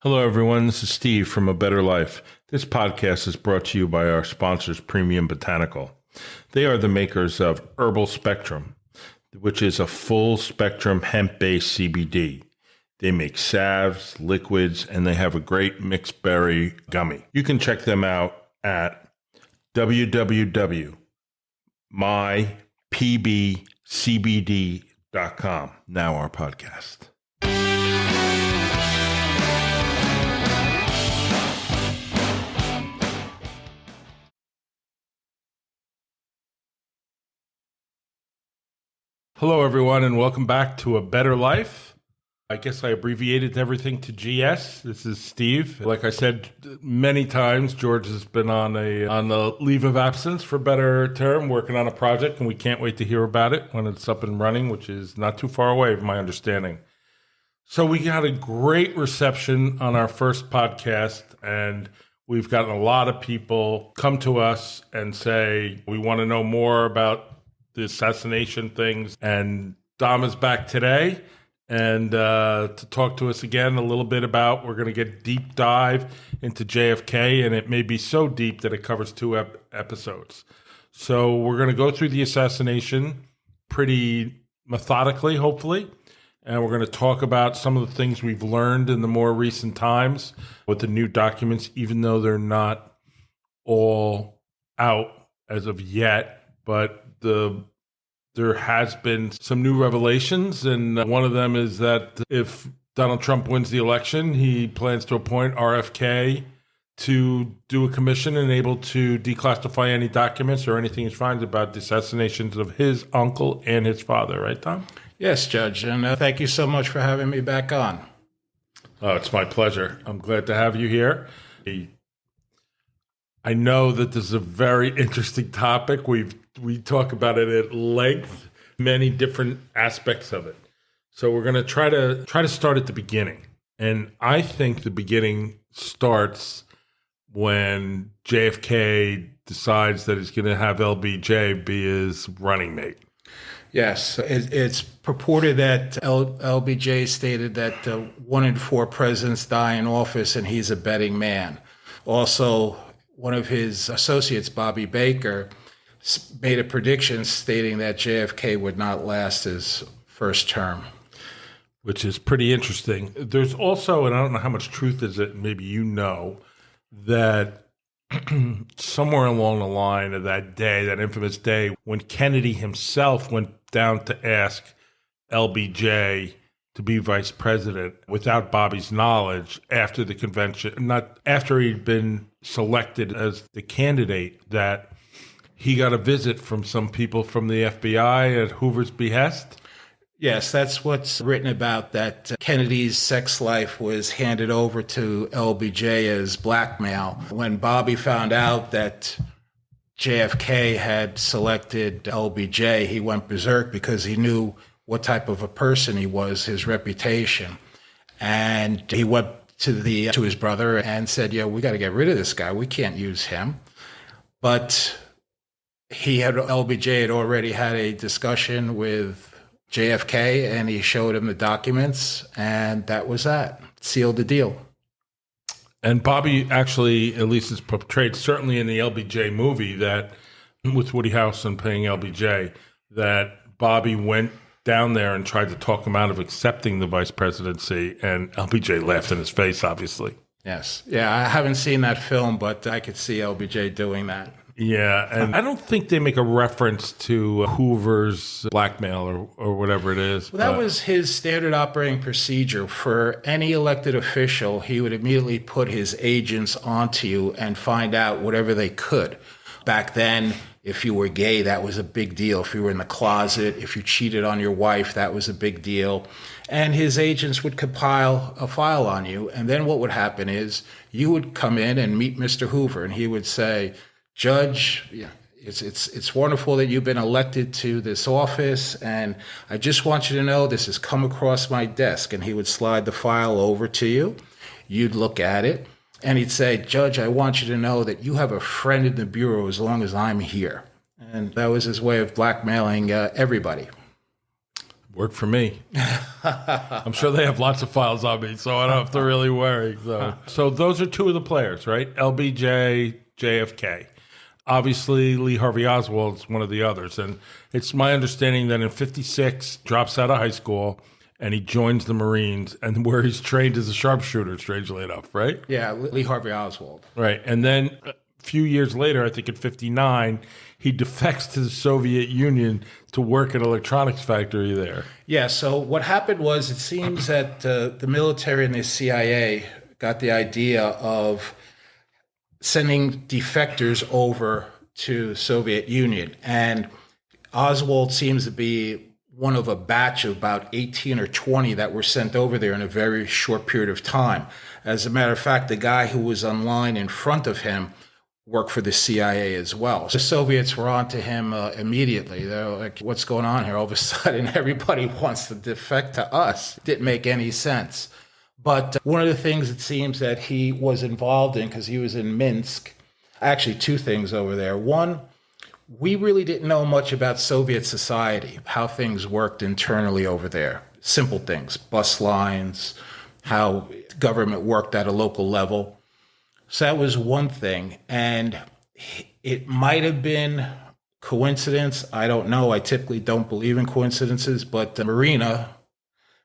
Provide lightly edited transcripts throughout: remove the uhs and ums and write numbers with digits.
Hello, everyone. This is Steve from A Better Life. This podcast is brought to you by our sponsors, Premium Botanical. They are the makers of Herbal Spectrum, which is a full-spectrum hemp-based CBD. They make salves, liquids, and they have a great mixed berry gummy. You can check them out at www.mypbcbd.com. Now our podcast. Hello, everyone, and welcome back to A Better Life. I guess I abbreviated everything to GS. This is Steve. Like I said many times, George has been on the leave of absence, for better term, working on a project, and we can't wait to hear about it when it's up and running, which is not too far away, from my understanding. So we got a great reception on our first podcast, and we've gotten a lot of people come to us and say, we want to know more about the assassination things. And Dom is back today and to talk to us again a little bit about, we're going to get deep dive into JFK, and it may be so deep that it covers two episodes. So we're going to go through the assassination pretty methodically, hopefully, and we're going to talk about some of the things we've learned in the more recent times with the new documents, even though they're not all out as of yet, but there has been some new revelations, and one of them is that if Donald Trump wins the election, he plans to appoint RFK to do a commission and able to declassify any documents or anything he finds about the assassinations of his uncle and his father. Right, Tom? Yes, Judge, and thank you so much for having me back on. Oh, it's my pleasure. I'm glad to have you here. I know that this is a very interesting topic. We talk about it at length, many different aspects of it. So we're going to try to start at the beginning. And I think the beginning starts when JFK decides that he's going to have LBJ be his running mate. Yes, it's purported that LBJ stated that 1 in 4 presidents die in office, and he's a betting man. Also, one of his associates, Bobby Baker, made a prediction stating that JFK would not last his first term. Which is pretty interesting. There's also, and I don't know how much truth is it, maybe you know, that somewhere along the line of that day, that infamous day, when Kennedy himself went down to ask LBJ to be vice president without Bobby's knowledge after the convention, not after he'd been selected as the candidate, that he got a visit from some people from the FBI at Hoover's behest. Yes, that's what's written about, that Kennedy's sex life was handed over to LBJ as blackmail. When Bobby found out that JFK had selected LBJ, he went berserk because he knew what type of a person he was, his reputation. And he went to his brother and said, "Yeah, we got to get rid of this guy. We can't use him." But LBJ had already had a discussion with JFK, and he showed him the documents, and that was that. Sealed the deal. And Bobby actually, at least is portrayed, certainly in the LBJ movie, that with Woody Harrelson playing LBJ, that Bobby went down there and tried to talk him out of accepting the vice presidency, and LBJ laughed in his face, obviously. Yes. Yeah, I haven't seen that film, but I could see LBJ doing that. Yeah, and I don't think they make a reference to Hoover's blackmail or whatever it is. Well, that was his standard operating procedure. For any elected official, he would immediately put his agents onto you and find out whatever they could. Back then, if you were gay, that was a big deal. If you were in the closet, if you cheated on your wife, that was a big deal. And his agents would compile a file on you. And then what would happen is you would come in and meet Mr. Hoover, and he would say, "Judge, it's wonderful that you've been elected to this office, and I just want you to know this has come across my desk." And he would slide the file over to you. You'd look at it, and he'd say, "Judge, I want you to know that you have a friend in the Bureau as long as I'm here." And that was his way of blackmailing everybody. Worked for me. I'm sure they have lots of files on me, so I don't have to really worry. So those are two of the players, right? LBJ, JFK. Obviously, Lee Harvey Oswald is one of the others. And it's my understanding that in 56, drops out of high school, and he joins the Marines, and where he's trained as a sharpshooter, strangely enough, right? Yeah, Lee Harvey Oswald. Right. And then a few years later, I think in 59, he defects to the Soviet Union to work at an electronics factory there. Yeah, so what happened was it seems that the military and the CIA got the idea of sending defectors over to Soviet Union. And Oswald seems to be one of a batch of about 18 or 20 that were sent over there in a very short period of time. As a matter of fact, the guy who was on line in front of him worked for the CIA as well. The Soviets were on to him immediately. They're like, what's going on here? All of a sudden, everybody wants to defect to us. It didn't make any sense. But one of the things it seems that he was involved in, because he was in Minsk, actually two things over there. One, we really didn't know much about Soviet society, how things worked internally over there. Simple things, bus lines, how government worked at a local level. So that was one thing. And it might have been coincidence. I don't know. I typically don't believe in coincidences. But Marina,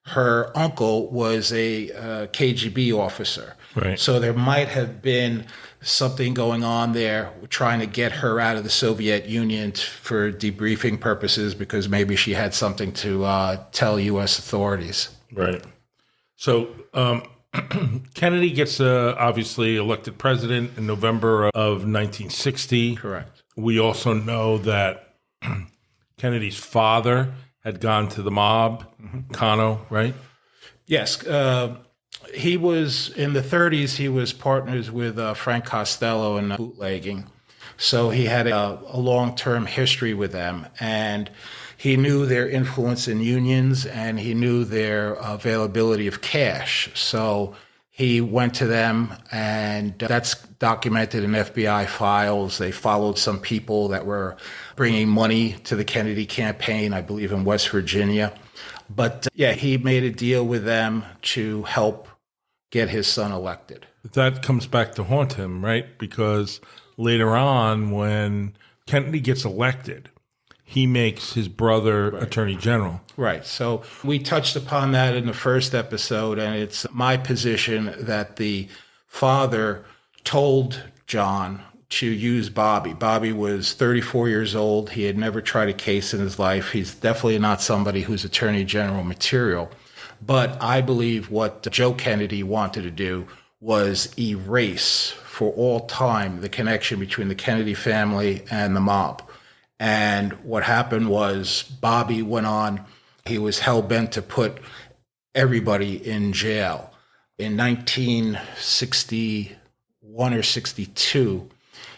her uncle, was a KGB officer. Right. So there might have been something going on there, trying to get her out of the Soviet Union for debriefing purposes, because maybe she had something to tell U.S. authorities. Right. So Kennedy gets obviously elected president in November of 1960. Correct. We also know that Kennedy's father had gone to the mob, Cano, right? Yes. He was, in the 30s, he was partners with Frank Costello in bootlegging. So he had a long-term history with them. And he knew their influence in unions, and he knew their availability of cash. So he went to them, and that's documented in FBI files. They followed some people that were bringing money to the Kennedy campaign, I believe in West Virginia. But yeah, he made a deal with them to help get his son elected. That comes back to haunt him, right? Because later on, when Kennedy gets elected, he makes his brother attorney general. Right. So we touched upon that in the first episode, and it's my position that the father told John to use Bobby. Bobby was 34 years old. He had never tried a case in his life. He's definitely not somebody who's attorney general material. But I believe what Joe Kennedy wanted to do was erase for all time the connection between the Kennedy family and the mob. And what happened was Bobby went on, he was hell-bent to put everybody in jail. In 1961 or 62,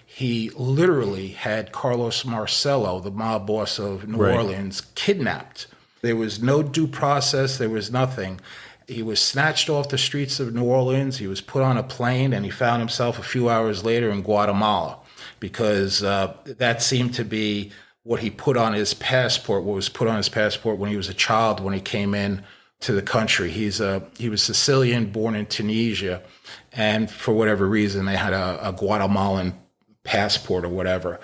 he literally had Carlos Marcello, the mob boss of New Orleans, kidnapped. There was no due process. There was nothing. He was snatched off the streets of New Orleans. He was put on a plane, and he found himself a few hours later in Guatemala, because that seemed to be what he put on his passport, what was put on his passport when he was a child, when he came in to the country. He was Sicilian, born in Tunisia, and for whatever reason, they had a Guatemalan passport or whatever.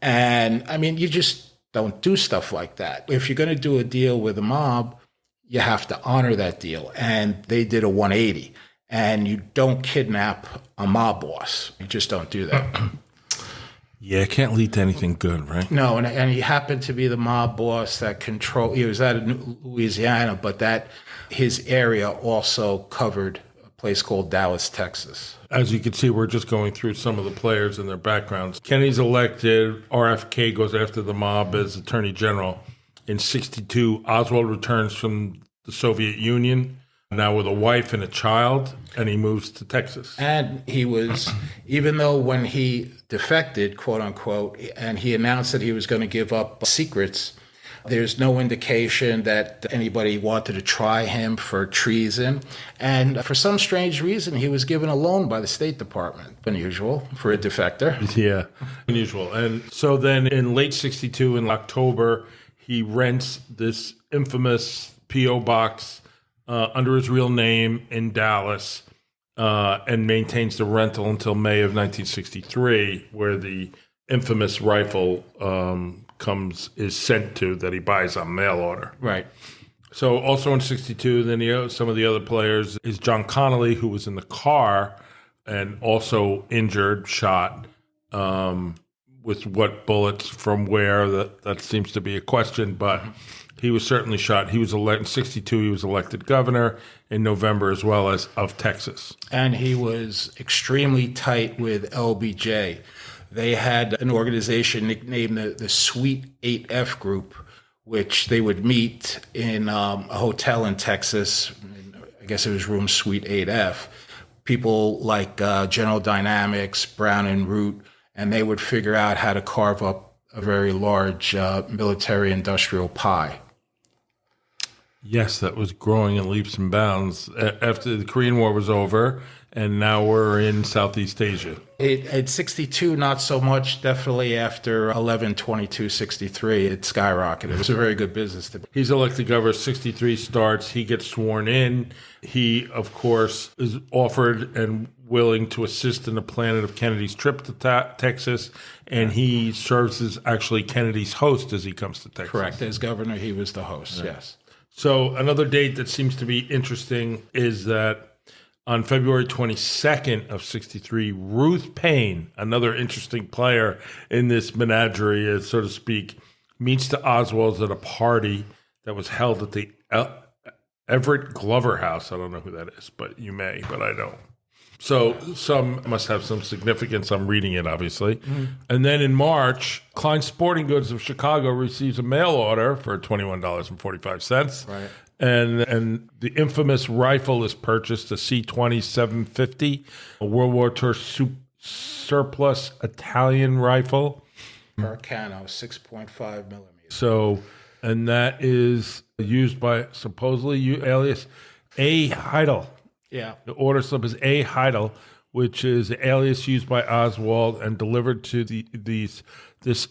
And I mean, you just don't do stuff like that. If you're going to do a deal with a mob, you have to honor that deal. And they did a 180. And you don't kidnap a mob boss. You just don't do that. Yeah, it can't lead to anything good, right? No, and he happened to be the mob boss that he was out of Louisiana, but that his area also covered a place called Dallas, Texas. As you can see, we're just going through some of the players and their backgrounds. Kennedy's elected. RFK goes after the mob as attorney general. In 62, Oswald returns from the Soviet Union, now with a wife and a child, and he moves to Texas. And he was, even though when he defected, quote unquote, and he announced that he was going to give up secrets, there's no indication that anybody wanted to try him for treason. And for some strange reason, he was given a loan by the State Department. Unusual for a defector. Yeah, unusual. And so then in late 62, in October, he rents this infamous P.O. box under his real name in Dallas and maintains the rental until May of 1963, where the infamous rifle is sent to that he buys on mail order. Right. So also in 62, then some of the other players is John Connolly, who was in the car and also injured, shot with what bullets from where, that seems to be a question, but he was certainly shot. He was elected in 62. He was elected governor in November as well as of Texas. And he was extremely tight with LBJ. They had an organization nicknamed the Suite 8F Group, which they would meet in a hotel in Texas. I guess it was room Suite 8F. People like General Dynamics, Brown and Root, and they would figure out how to carve up a very large military industrial pie. Yes, that was growing in leaps and bounds after the Korean War was over, and now we're in Southeast Asia. At 62, not so much. Definitely after 11/22/63, it skyrocketed. It was a very good business to be. He's elected governor. 63 starts. He gets sworn in. He, of course, is offered and willing to assist in the planning of Kennedy's trip to Texas, and he serves as actually Kennedy's host as he comes to Texas. Correct. As governor, he was the host. Yeah. Yes. So another date that seems to be interesting is that on February 22nd of 63, Ruth Payne, another interesting player in this menagerie, so to speak, meets the Oswalds at a party that was held at the Everett Glover House. I don't know who that is, but you may, but I don't. So some must have some significance. I'm reading it, obviously. Mm-hmm. And then in March, Klein Sporting Goods of Chicago receives a mail order for $21.45. Right. And the infamous rifle is purchased, a C-20 750, a World War II surplus Italian rifle. Carcano, 6.5 millimeters. So, and that is used by supposedly alias A. Heidel. Yeah. The order slip is A. Heidel, which is the alias used by Oswald and delivered to this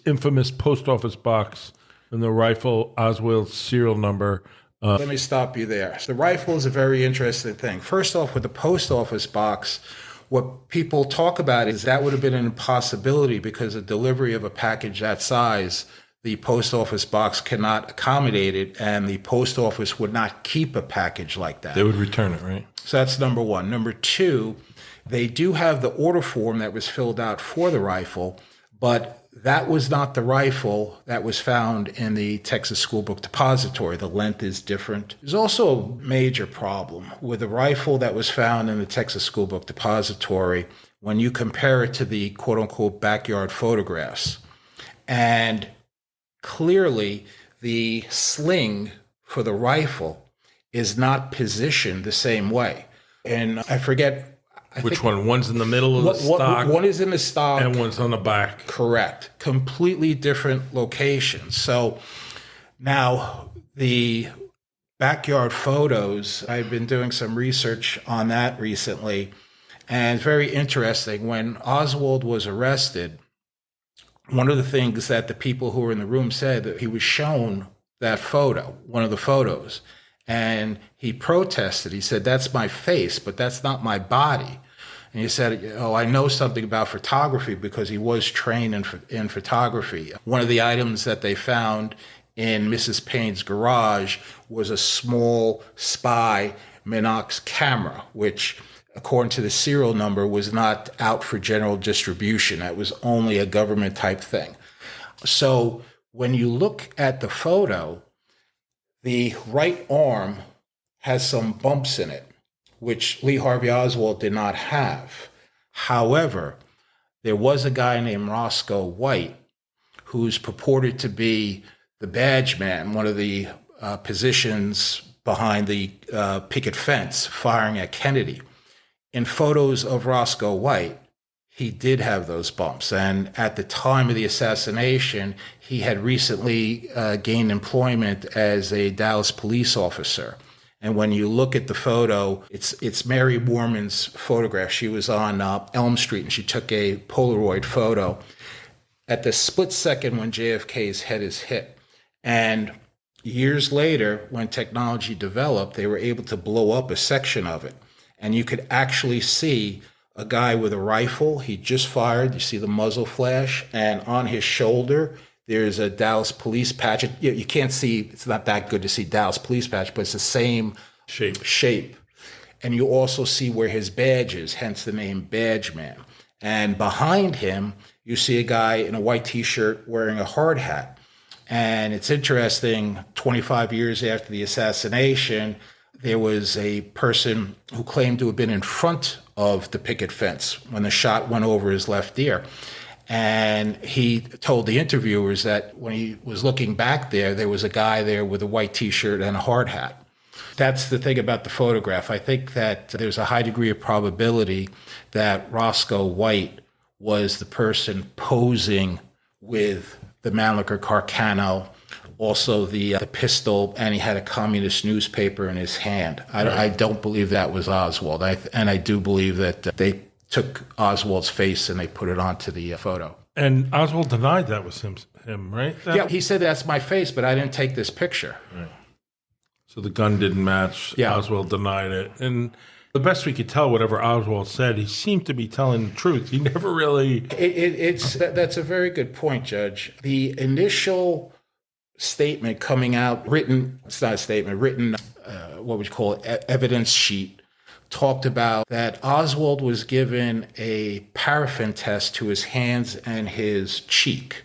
infamous post office box and the rifle Oswald's serial number. Let me stop you there. The rifle is a very interesting thing. First off, with the post office box, what people talk about is that would have been an impossibility because a delivery of a package that size, the post office box cannot accommodate it, and the post office would not keep a package like that. They would return it, right? So that's number one. Number two, they do have the order form that was filled out for the rifle, but that was not the rifle that was found in the Texas School Book Depository. The length is different. There's also a major problem with the rifle that was found in the Texas School Book Depository when you compare it to the quote-unquote backyard photographs. And clearly, the sling for the rifle is not positioned the same way. And I forget... Which one? One's in the middle of the stock. One is in the stock. And one's on the back. Correct. Completely different locations. So now the backyard photos, I've been doing some research on that recently, and it's very interesting. When Oswald was arrested, one of the things that the people who were in the room said that he was shown that photo, one of the photos, and he protested. He said, "That's my face, but that's not my body." And he said, "Oh, I know something about photography," because he was trained in photography. One of the items that they found in Mrs. Payne's garage was a small spy Minox camera, which, according to the serial number, was not out for general distribution. That was only a government type thing. So when you look at the photo, the right arm has some bumps in it, which Lee Harvey Oswald did not have. However, there was a guy named Roscoe White who's purported to be the badge man, one of the positions behind the picket fence firing at Kennedy. In photos of Roscoe White, he did have those bumps. And at the time of the assassination, he had recently gained employment as a Dallas police officer. And when you look at the photo, it's Mary Borman's photograph. She was on Elm Street, and she took a Polaroid photo at the split second when JFK's head is hit. And Years later, when technology developed, they were able to blow up a section of it. And you could actually see a guy with a rifle. He just fired. You see the muzzle flash. And on his shoulder, there's a Dallas police patch. You can't see, it's not that good to see Dallas police patch, but it's the same shape. And you also see where his badge is, hence the name Badge Man. And behind him, you see a guy in a white T-shirt wearing a hard hat. And it's interesting, 25 years after the assassination, there was a person who claimed to have been in front of the picket fence when the shot went over his left ear. And he told the interviewers that when he was looking back there was a guy there with a white T-shirt and a hard hat. That's the thing about the photograph. I think that there's a high degree of probability that Roscoe White was the person posing with the Mannlicher Carcano, also the pistol, and he had a communist newspaper in his hand. I don't believe that was Oswald. And I do believe that they took Oswald's face and they put it onto the photo. And Oswald denied that was him, right? Yeah, he said, that's my face, but I didn't take this picture. Right. So the gun didn't match. Yeah. Oswald denied it. And the best we could tell, whatever Oswald said, he seemed to be telling the truth. He never really... That's a very good point, Judge. The initial statement coming out, written, it's not a statement, written, what would you call it, evidence sheet, talked about that Oswald was given a paraffin test to his hands and his cheek.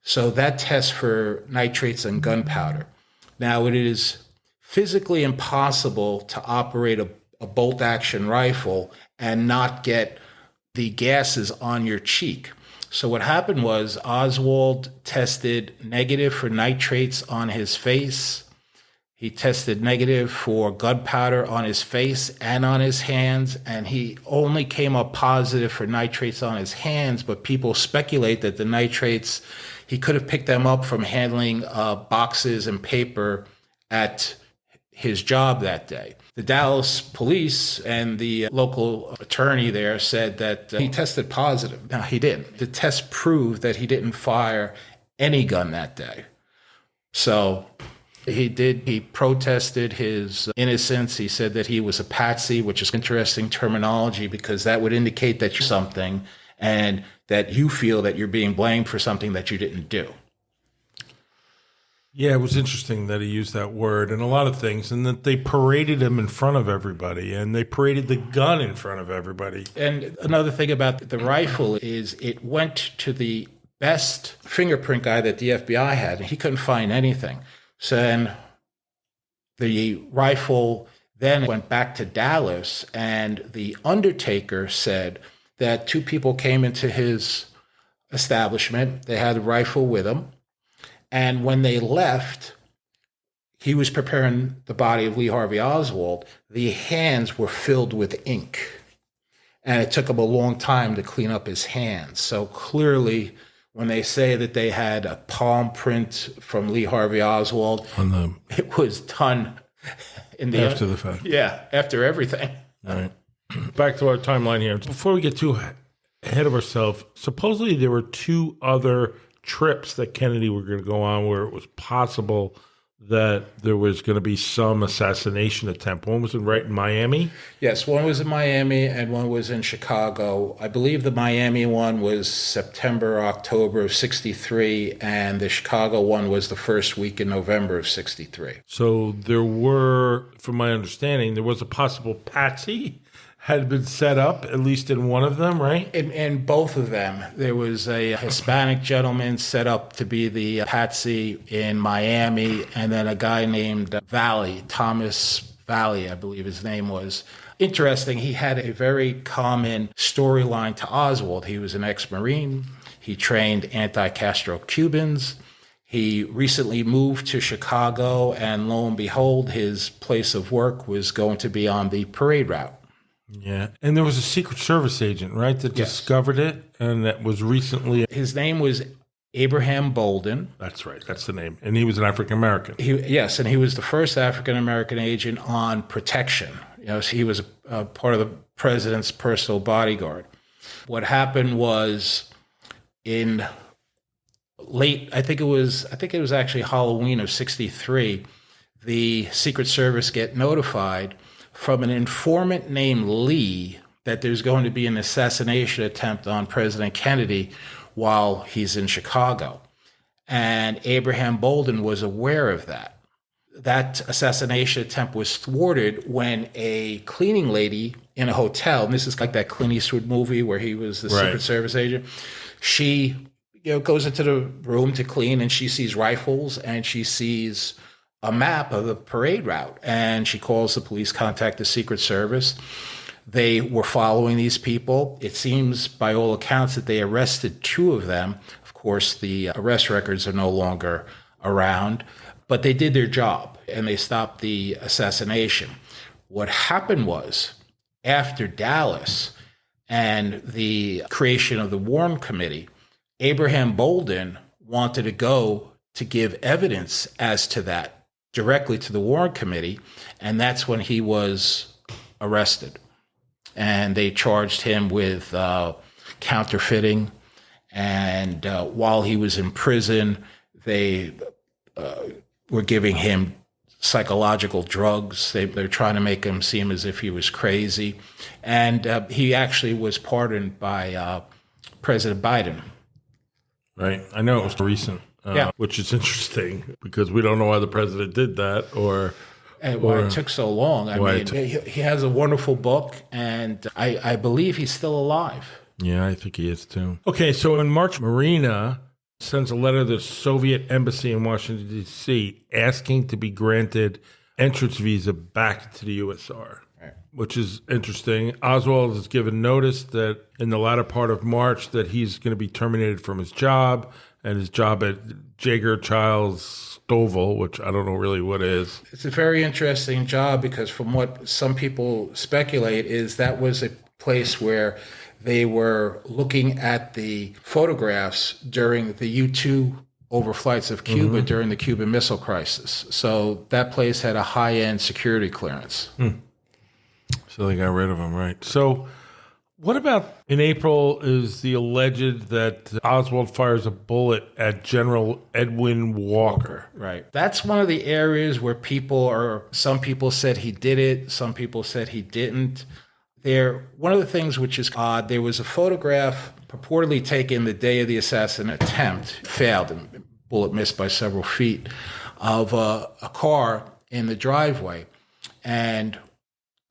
So that test for nitrates and gunpowder. Now, it is physically impossible to operate a bolt-action rifle and not get the gases on your cheek. So what happened was Oswald tested negative for nitrates on his face. He tested negative for gunpowder on his face and on his hands, and he only came up positive for nitrates on his hands, but people speculate that the nitrates, he could have picked them up from handling boxes and paper at his job that day. The Dallas police and the local attorney there said that he tested positive. Now, he didn't. The test proved that he didn't fire any gun that day. So he protested his innocence. He said that he was a patsy, which is interesting terminology because that would indicate that you're something and that you feel that you're being blamed for something that you didn't do. Yeah, it was interesting that he used that word and a lot of things, and that they paraded him in front of everybody, and they paraded the gun in front of everybody. And another thing about the rifle is it went to the best fingerprint guy that the FBI had, and he couldn't find anything. So then the rifle then went back to Dallas, and the undertaker said that two people came into his establishment. They had a rifle with them. And when they left, he was preparing the body of Lee Harvey Oswald. The hands were filled with ink. And it took him a long time to clean up his hands. So clearly, when they say that they had a palm print from Lee Harvey Oswald, it was done after the fact. Yeah, after everything. All right. Back to our timeline here. Before we get too ahead of ourselves, supposedly there were two other trips that Kennedy were going to go on where it was possible that there was going to be some assassination attempt. One was right in Miami? Yes, one was in Miami and one was in Chicago. I believe the Miami one was September, October of 63, and the Chicago one was the first week in November of 63. So there were, from my understanding, there was a possible patsy had been set up, at least in one of them, right? In both of them. There was a Hispanic gentleman set up to be the patsy in Miami, and then a guy named Thomas Valley, I believe his name was. Interesting, he had a very common storyline to Oswald. He was an ex-Marine. He trained anti-Castro Cubans. He recently moved to Chicago, and lo and behold, his place of work was going to be on the parade route. Yeah, and there was a Secret Service agent, right, that discovered it, and that was recently... His name was Abraham Bolden. That's right, that's the name. And he was an African-American. Yes, and he was the first African-American agent on protection. You know, he was a part of the president's personal bodyguard. What happened was in I think it was actually Halloween of '63. The Secret Service get notified from an informant named Lee that there's going to be an assassination attempt on President Kennedy while he's in Chicago. And Abraham Bolden was aware of that. That assassination attempt was thwarted when a cleaning lady in a hotel, and this is like that Clint Eastwood movie where he was the Secret Service agent, she goes into the room to clean and she sees rifles and she sees a map of the parade route. And she calls the police, contact the Secret Service. They were following these people. It seems, by all accounts, that they arrested 2 of them. Of course, the arrest records are no longer around, but they did their job and they stopped the assassination. What happened was, after Dallas and the creation of the Warren Committee, Abraham Bolden wanted to go to give evidence as to that directly to the Warren Committee, and that's when he was arrested. And they charged him with counterfeiting. And while he was in prison, they were giving him psychological drugs. They're trying to make him seem as if he was crazy. And he actually was pardoned by President Biden. Right. I know it was recent, which is interesting because we don't know why the president did that or why it took so long. I mean, he has a wonderful book, and I believe he's still alive. Yeah, I think he is too. Okay, so in March, Marina sends a letter to the Soviet embassy in Washington, D.C., asking to be granted entrance visa back to the USSR, which is interesting. Oswald is given notice that in the latter part of March that he's going to be terminated from his job, and his job at Jaeger Childs Stovall, which I don't know really what is. It's a very interesting job because from what some people speculate is that was a place where they were looking at the photographs during the U-2 overflights of Cuba during the Cuban Missile Crisis. So that place had a high-end security clearance. So they got rid of him, right? So what about in April is the alleged that Oswald fires a bullet at General Edwin Walker. Right. That's one of the areas where some people said he did it, some people said he didn't. One of the things which is odd, there was a photograph purportedly taken the day of the assassin attempt, failed, and bullet missed by several feet, of a car in the driveway. And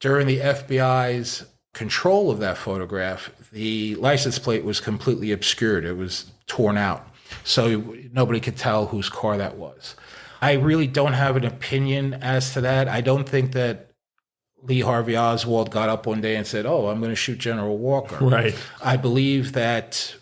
during the FBI's control of that photograph, the license plate was completely obscured. It was torn out. So nobody could tell whose car that was. I really don't have an opinion as to that. I don't think that Lee Harvey Oswald got up one day and said, I'm going to shoot General Walker. Right. I believe that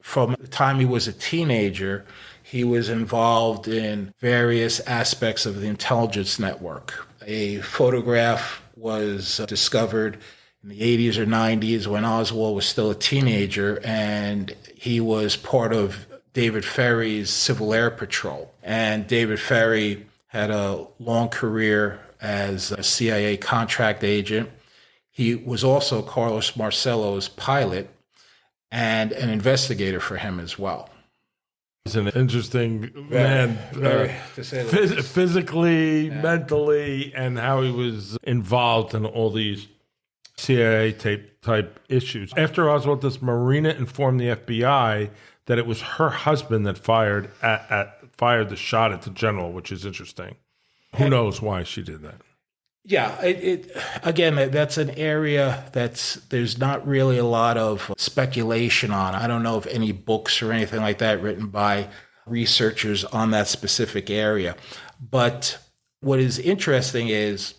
from the time he was a teenager, he was involved in various aspects of the intelligence network. A photograph was discovered in the 80s or 90s when Oswald was still a teenager, and he was part of David Ferry's Civil Air Patrol. And David Ferry had a long career as a CIA contract agent. He was also Carlos Marcello's pilot and an investigator for him as well. He's an interesting man, physically, mentally, and how he was involved in all these CIA type issues. After Oswald, does Marina inform the FBI that it was her husband that fired the shot at the general, which is interesting. Who knows why she did that? Yeah, again, that's an area there's not really a lot of speculation on. I don't know of any books or anything like that written by researchers on that specific area. But what is interesting is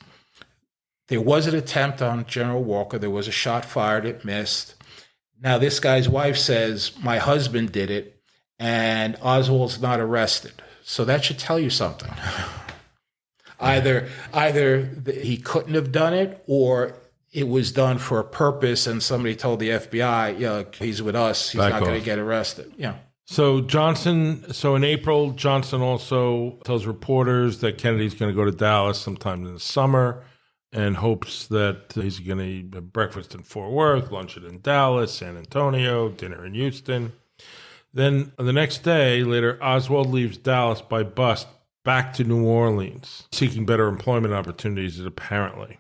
there was an attempt on General Walker. There was a shot fired. It missed. Now, this guy's wife says, my husband did it, and Oswald's not arrested. So that should tell you something. Either he couldn't have done it, or it was done for a purpose, and somebody told the FBI, he's with us. He's not going to get arrested. Yeah. So in April, Johnson also tells reporters that Kennedy's going to go to Dallas sometime in the summer and hopes that he's going to eat breakfast in Fort Worth, lunch in Dallas, San Antonio, dinner in Houston. Then the next day, later, Oswald leaves Dallas by bus back to New Orleans, seeking better employment opportunities, apparently.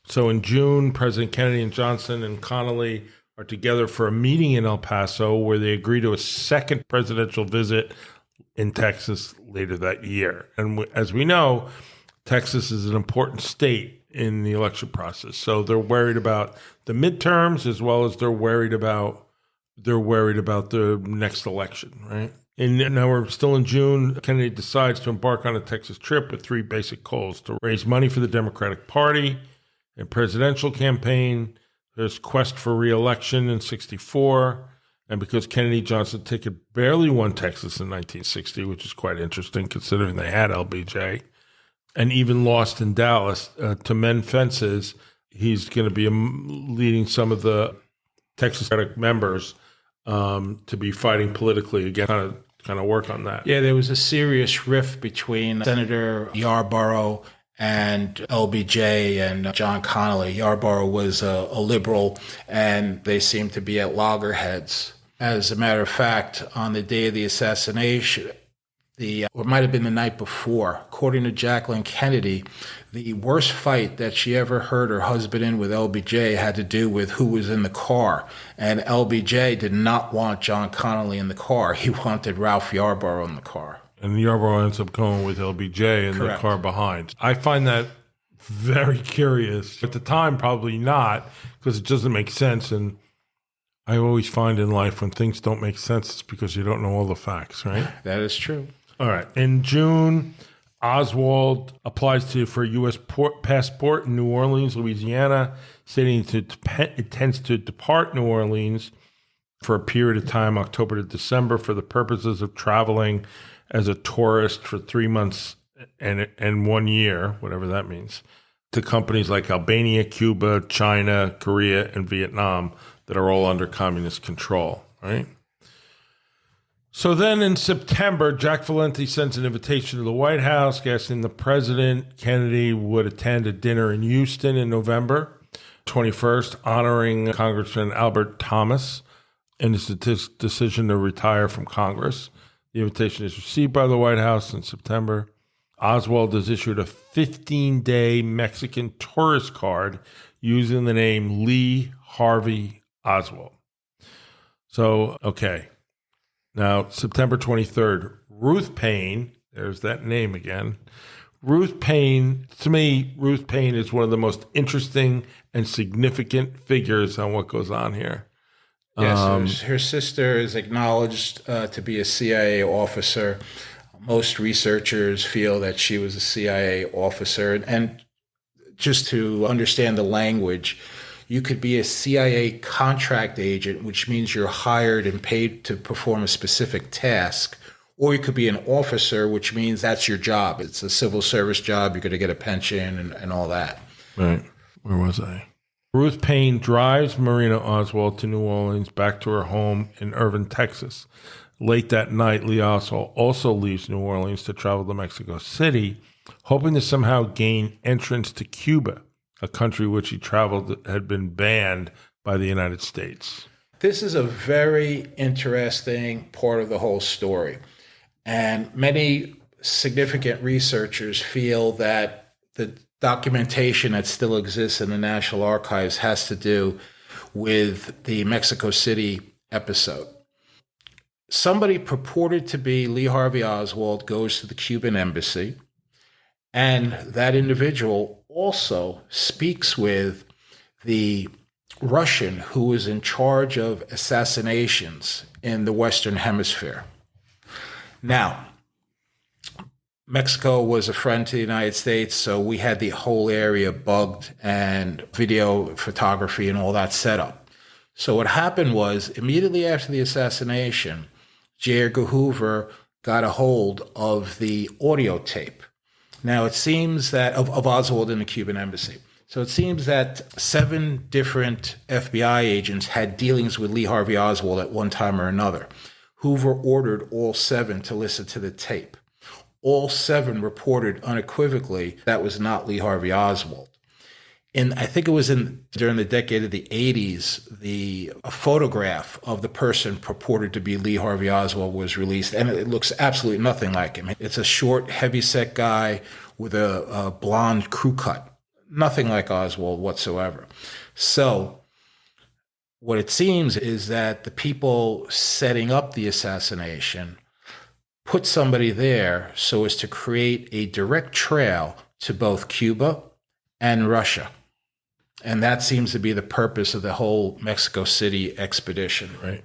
So in June, President Kennedy and Johnson and Connally are together for a meeting in El Paso where they agree to a second presidential visit in Texas later that year. And as we know, Texas is an important state in the election process. So they're worried about the midterms as well as they're worried about the next election, right? And now we're still in June. Kennedy decides to embark on a Texas trip with three basic goals: to raise money for the Democratic Party, a presidential campaign, his quest for re-election in 1964, and because Kennedy Johnson ticket barely won Texas in 1960, which is quite interesting considering they had LBJ, and even lost in Dallas to men fences, he's going to be leading some of the Texas Democratic members to be fighting politically again, kind of work on that. Yeah, there was a serious rift between Senator Yarborough and LBJ and John Connally. Yarborough was a liberal, and they seemed to be at loggerheads. As a matter of fact, on the day of the assassination, or it might have been the night before, according to Jacqueline Kennedy, the worst fight that she ever heard her husband in with LBJ had to do with who was in the car. And LBJ did not want John Connally in the car. He wanted Ralph Yarborough in the car. And Yarborough ends up going with LBJ in Correct. the car behind. I find that very curious. At the time, probably not, because it doesn't make sense. And I always find in life when things don't make sense, it's because you don't know all the facts, right? That is true. All right. In June, Oswald applies for a U.S. passport in New Orleans, Louisiana, stating it intends to depart New Orleans for a period of time, October to December, for the purposes of traveling as a tourist for 3 months and 1 year, whatever that means, to companies like Albania, Cuba, China, Korea, and Vietnam that are all under communist control, right? So then in September, Jack Valenti sends an invitation to the White House asking the president, Kennedy, would attend a dinner in Houston in November 21st, honoring Congressman Albert Thomas and his decision to retire from Congress. The invitation is received by the White House in September. Oswald is issued a 15-day Mexican tourist card using the name Lee Harvey Oswald. So, okay. Now, September 23rd, Ruth Paine, there's that name again. Ruth Paine, to me, Ruth Paine is one of the most interesting and significant figures on what goes on here. Yes, her sister is acknowledged to be a CIA officer. Most researchers feel that she was a CIA officer. And just to understand the language, you could be a CIA contract agent, which means you're hired and paid to perform a specific task. Or you could be an officer, which means that's your job. It's a civil service job. You're going to get a pension and all that. Right. Where was I? Ruth Paine drives Marina Oswald to New Orleans back to her home in Irving, Texas. Late that night, Lee Oswald also leaves New Orleans to travel to Mexico City, hoping to somehow gain entrance to Cuba, a country which he traveled that had been banned by the United States. This is a very interesting part of the whole story. And many significant researchers feel that the documentation that still exists in the National Archives has to do with the Mexico City episode. Somebody purported to be Lee Harvey Oswald goes to the Cuban embassy, and that individual also speaks with the Russian who was in charge of assassinations in the Western Hemisphere. Now, Mexico was a friend to the United States, so we had the whole area bugged and video photography and all that set up. So what happened was, immediately after the assassination, J. Edgar Hoover got a hold of the audio tape. Now, it seems that, of Oswald in the Cuban embassy. So it seems that 7 different FBI agents had dealings with Lee Harvey Oswald at one time or another. Hoover ordered all 7 to listen to the tape. All 7 reported unequivocally that was not Lee Harvey Oswald. I think it was during the decade of the 80s, a photograph of the person purported to be Lee Harvey Oswald was released, and it looks absolutely nothing like him. It's a short, heavy-set guy with a blonde crew cut. Nothing like Oswald whatsoever. So what it seems is that the people setting up the assassination put somebody there so as to create a direct trail to both Cuba and Russia. And that seems to be the purpose of the whole Mexico City expedition. Right.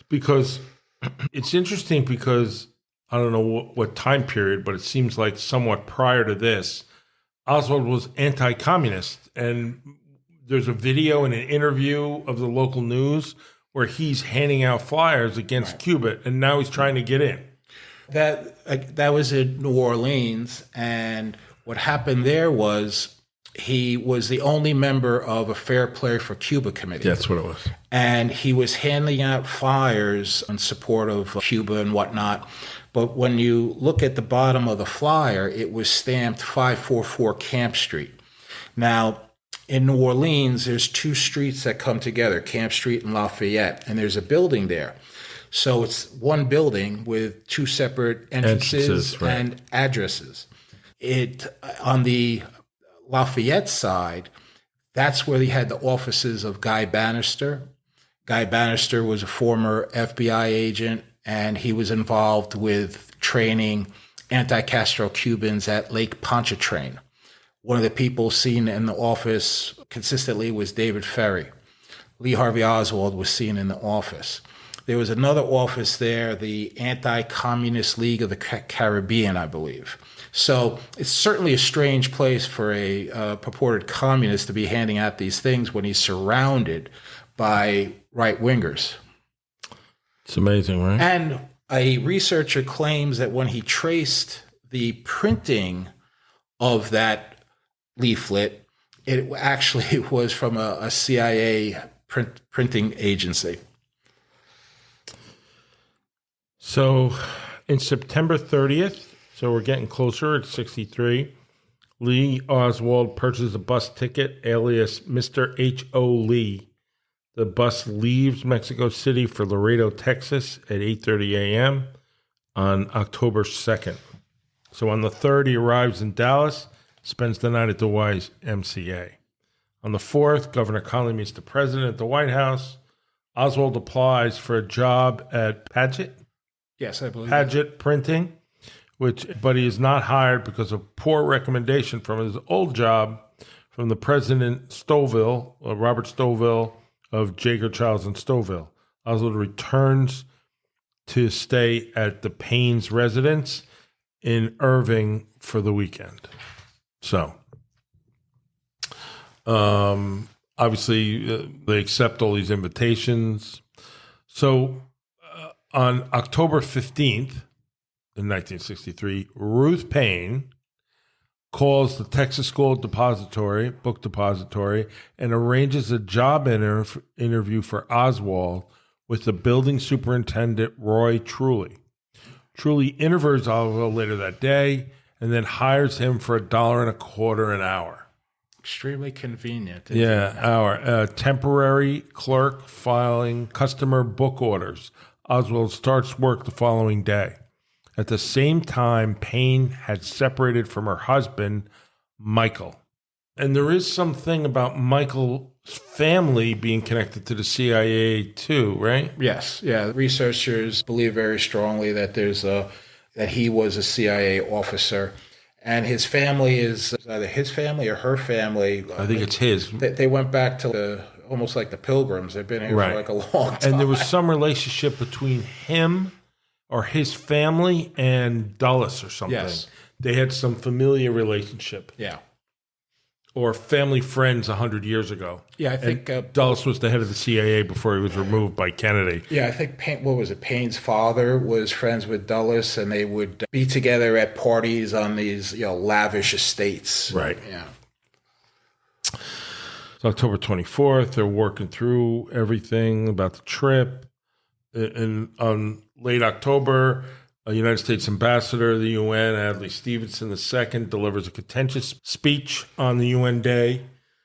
Because it's interesting because I don't know what time period, but it seems like somewhat prior to this, Oswald was anti-communist. And there's a video and an interview of the local news where he's handing out flyers against Cuba, and now he's trying to get in. That was in New Orleans, and what happened there was he was the only member of a Fair Play for Cuba committee. That's what it was. And he was handing out flyers in support of Cuba and whatnot. But when you look at the bottom of the flyer, it was stamped 544 Camp Street. Now, in New Orleans, there's two streets that come together, Camp Street and Lafayette, and there's a building there. So it's one building with two separate entrances right. and addresses. On the Lafayette side, that's where they had the offices of Guy Bannister. Guy Bannister was a former FBI agent, and he was involved with training anti-Castro Cubans at Lake Pontchartrain. One of the people seen in the office consistently was David Ferry. Lee Harvey Oswald was seen in the office. There was another office there, the Anti-Communist League of the Caribbean, I believe. So it's certainly a strange place for a purported communist to be handing out these things when he's surrounded by right-wingers. It's amazing, right? And a researcher claims that when he traced the printing of that leaflet, it actually was from a CIA printing agency. So in September 30th, so we're getting closer at 63, Lee Oswald purchases a bus ticket alias Mr. H.O. Lee. The bus leaves Mexico City for Laredo, Texas at 8:30 a.m. on October 2nd. So on the 3rd, he arrives in Dallas, spends the night at the YMCA. On the 4th, Governor Connally meets the president at the White House. Oswald applies for a job at Paget. Yes, I believe Paget Printing, but he is not hired because of poor recommendation from his old job from the president Stovall, Robert Stovall of Jaeger Childs and Stovall. Oswald returns to stay at the Payne's residence in Irving for the weekend. So, obviously, they accept all these invitations. So, on October 15th, in 1963, Ruth Payne calls the Texas School Book Depository, and arranges a job interview for Oswald with the building superintendent, Roy Truly. Truly interviews Oswald later that day and then hires him for $1.25 an hour. Extremely convenient. Hour. Temporary clerk filing customer book orders. Oswald starts work the following day. At the same time, Payne had separated from her husband, Michael. And there is something about Michael's family being connected to the CIA too, right? Yes. Yeah. Researchers believe very strongly that that he was a CIA officer. And his family is either his family or her family. I think it's his. They went back to almost like the Pilgrims. They've been here for like a long time. And there was some relationship between him or his family and Dulles or something. Yes. They had some familiar relationship. Yeah. Or family friends 100 years ago. Yeah, I think Dulles was the head of the CIA before he was removed by Kennedy. Yeah, I think Payne's father was friends with Dulles, and they would be together at parties on these lavish estates. Right. Yeah. It's October 24th. They're working through everything about the trip. And on late October, a United States ambassador to the UN, Adlai Stevenson II, delivers a contentious speech on the UN Day.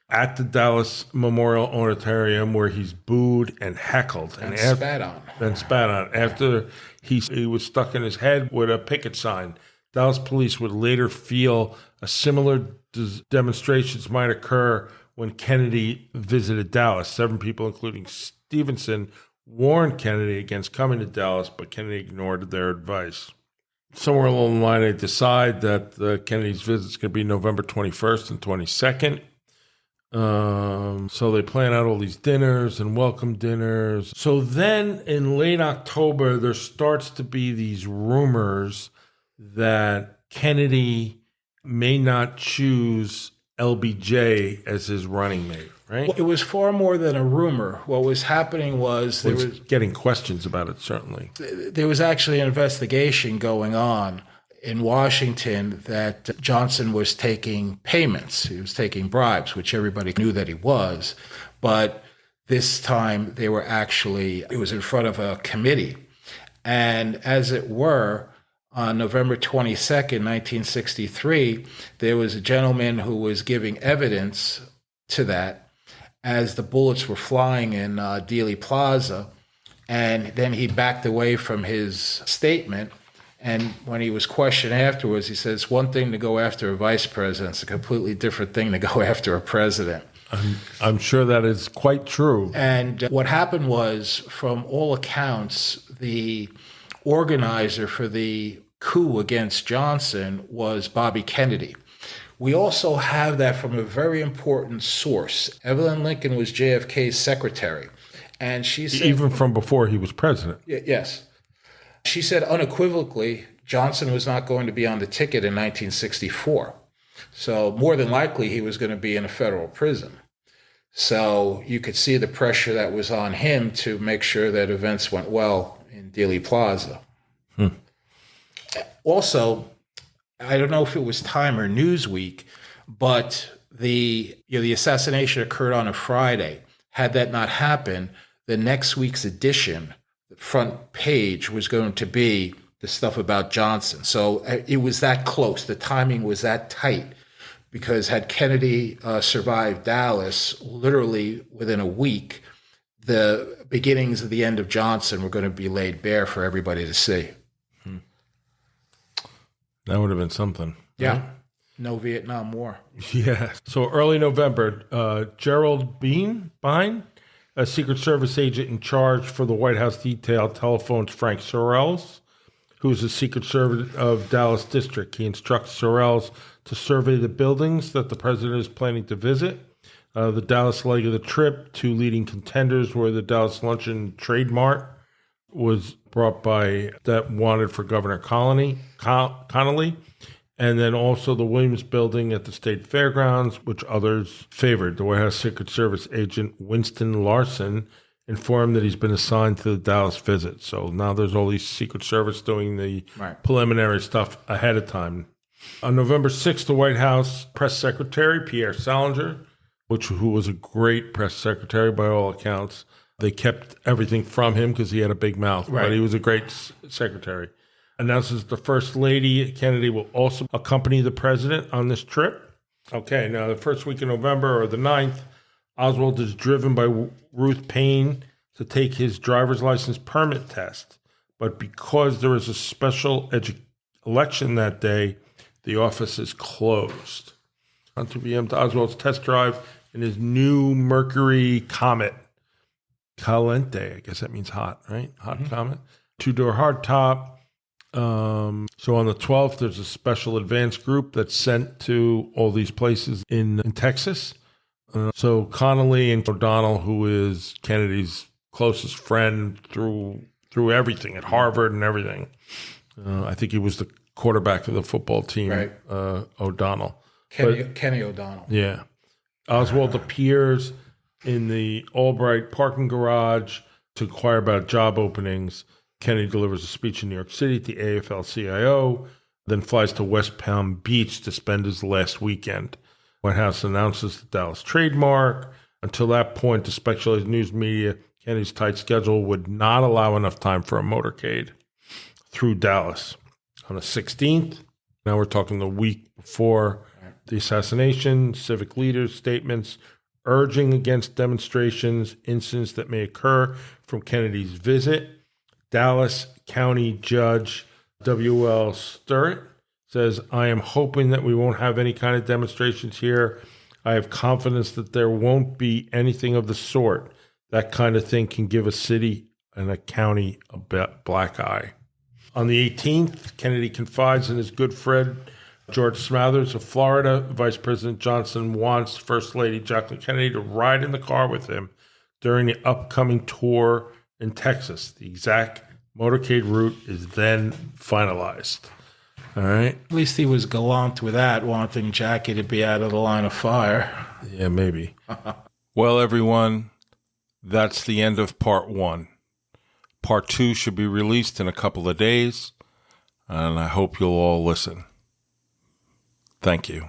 at the Dallas Memorial Auditorium, where he's booed and heckled and spat on. And spat on after he was stuck in his head with a picket sign. Dallas police would later feel a similar demonstrations might occur when Kennedy visited Dallas. 7 people, including Stevenson, warned Kennedy against coming to Dallas, but Kennedy ignored their advice. Somewhere along the line, they decide that Kennedy's visit is going to be November 21st and 22nd. So they plan out all these dinners and welcome dinners. So then in late October, there starts to be these rumors that Kennedy may not choose LBJ as his running mate, right? Well, it was far more than a rumor. What was happening was there was getting questions about it, certainly. There was actually an investigation going on in Washington that Johnson was taking payments. He was taking bribes, which everybody knew that he was. But this time it was in front of a committee. And as it were, on November 22nd, 1963, there was a gentleman who was giving evidence to that as the bullets were flying in Dealey Plaza. And then he backed away from his statement. And when he was questioned afterwards, he says, it's one thing to go after a vice president. It's a completely different thing to go after a president. I'm sure that is quite true. And what happened was, from all accounts, the organizer for the coup against Johnson was Bobby Kennedy. We also have that from a very important source. Evelyn Lincoln was JFK's secretary. And she said, even from before he was president. Yes. She said unequivocally, Johnson was not going to be on the ticket in 1964. So more than likely, he was going to be in a federal prison. So you could see the pressure that was on him to make sure that events went well in Dealey Plaza. Also, I don't know if it was Time or Newsweek, but the assassination occurred on a Friday. Had that not happened, the next week's edition, the front page, was going to be the stuff about Johnson. So it was that close. The timing was that tight, because had Kennedy survived Dallas, literally within a week, the beginnings of the end of Johnson were going to be laid bare for everybody to see. That would have been something. Yeah. Right? No Vietnam War. Yeah. So early November, Gerald Bean, a Secret Service agent in charge for the White House detail, telephones Frank Sorrells, who's the Secret Service of Dallas District. He instructs Sorrells to survey the buildings that the president is planning to visit. The Dallas leg of the trip, 2 leading contenders were the Dallas Luncheon Trade Mart, was brought by that wanted for Governor Connolly, and then also the Williams Building at the State Fairgrounds, which others favored. The White House Secret Service agent Winston Larson informed that he's been assigned to the Dallas visit. So now there's all these Secret Service doing the preliminary stuff ahead of time. On November 6th, the White House press secretary, Pierre Salinger, who was a great press secretary by all accounts, they kept everything from him because he had a big mouth, but he was a great secretary. Announces the First Lady, Kennedy, will also accompany the president on this trip. Okay, now the first week of November, or the 9th, Oswald is driven by Ruth Payne to take his driver's license permit test. But because there is a special election that day, the office is closed. On 2 p.m. to Oswald's test drive in his new Mercury Comet. Caliente, I guess that means hot, right? Hot Comet. 2-door hardtop. So on the 12th, there's a special advance group that's sent to all these places in Texas. So Connolly and O'Donnell, who is Kennedy's closest friend through everything at Harvard and everything. I think he was the quarterback of the football team, O'Donnell. Kenny O'Donnell. Yeah. Oswald appears in the Albright parking garage to inquire about job openings. Kennedy delivers a speech in New York City at the AFL-CIO, then flies to West Palm Beach to spend his last weekend. White House announces the Dallas trademark. Until that point, the speculated news media, Kennedy's tight schedule would not allow enough time for a motorcade through Dallas. On the 16th, now we're talking the week before the assassination, civic leaders' statements urging against demonstrations, incidents that may occur from Kennedy's visit. Dallas County Judge W.L. Sturrett says, I am hoping that we won't have any kind of demonstrations here. I have confidence that there won't be anything of the sort. That kind of thing can give a city and a county a black eye. On the 18th, Kennedy confides in his good friend, George Smathers of Florida. Vice President Johnson wants First Lady Jacqueline Kennedy to ride in the car with him during the upcoming tour in Texas. The exact motorcade route is then finalized. All right. At least he was gallant with that, wanting Jackie to be out of the line of fire. Yeah, maybe. Well, everyone, that's the end of part 1. Part 2 should be released in a couple of days, and I hope you'll all listen. Thank you.